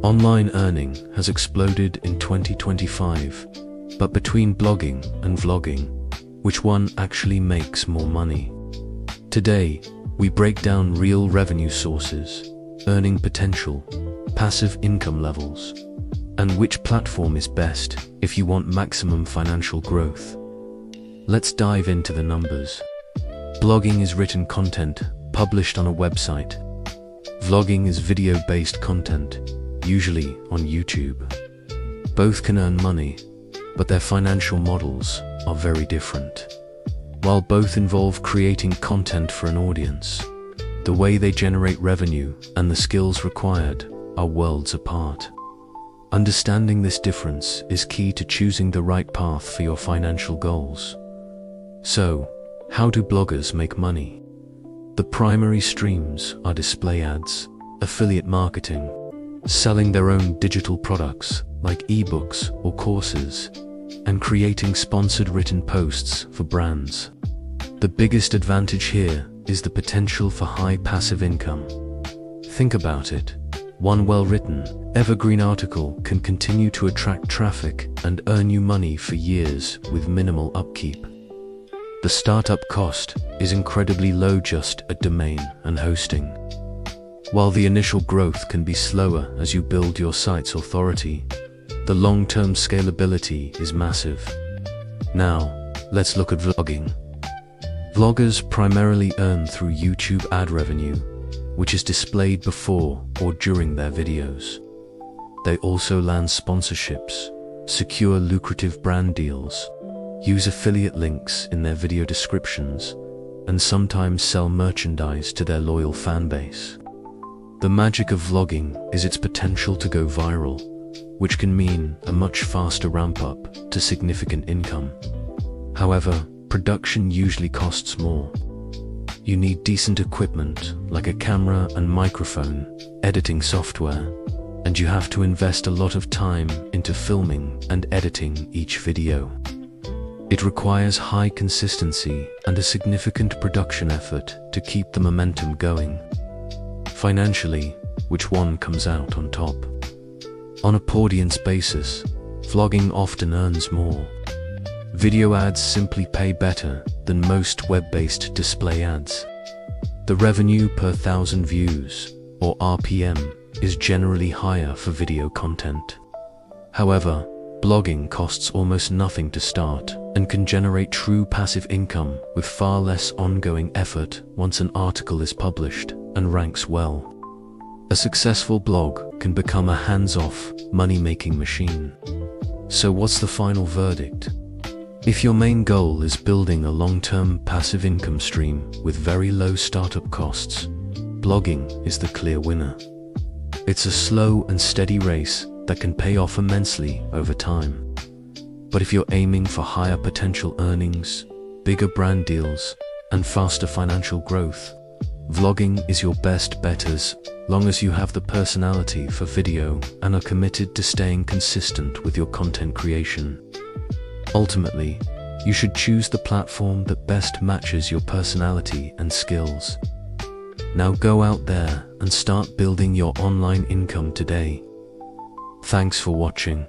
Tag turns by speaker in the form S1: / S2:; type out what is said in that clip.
S1: Online earning has exploded in 2025, but between blogging and vlogging, which one actually makes more money? Today, we break down real revenue sources, earning potential, passive income levels, and which platform is best if you want maximum financial growth. Let's dive into the numbers. Blogging is written content published on a website. Vlogging is video-based content, usually on YouTube. Both can earn money, but their financial models are very different. While both involve creating content for an audience, the way they generate revenue and the skills required are worlds apart. Understanding this difference is key to choosing the right path for your financial goals. So, how do bloggers make money? The primary streams are display ads, affiliate marketing, selling their own digital products like ebooks or courses, and creating sponsored written posts for brands. The biggest advantage here is the potential for high passive income. Think about it. One well-written, evergreen article can continue to attract traffic and earn you money for years with minimal upkeep. The startup cost is incredibly low, just a domain and hosting. While the initial growth can be slower as you build your site's authority, the long-term scalability is massive. Now, let's look at vlogging. Vloggers primarily earn through YouTube ad revenue, which is displayed before or during their videos. They also land sponsorships, secure lucrative brand deals, use affiliate links in their video descriptions, and sometimes sell merchandise to their loyal fan base. The magic of vlogging is its potential to go viral, which can mean a much faster ramp-up to significant income. However, production usually costs more. You need decent equipment like a camera and microphone, editing software, and you have to invest a lot of time into filming and editing each video. It requires high consistency and a significant production effort to keep the momentum going. Financially, which one comes out on top? On a per audience basis, vlogging often earns more. Video ads simply pay better than most web-based display ads. The revenue per 1,000 views, or RPM, is generally higher for video content. However, blogging costs almost nothing to start and can generate true passive income with far less ongoing effort once an article is published and ranks well. A successful blog can become a hands-off, money-making machine. So what's the final verdict? If your main goal is building a long-term passive income stream with very low startup costs, blogging is the clear winner. It's a slow and steady race that can pay off immensely over time. But if you're aiming for higher potential earnings, bigger brand deals, and faster financial growth, vlogging is your best bet as long as you have the personality for video and are committed to staying consistent with your content creation. Ultimately, you should choose the platform that best matches your personality and skills. Now go out there and start building your online income today. Thanks for watching.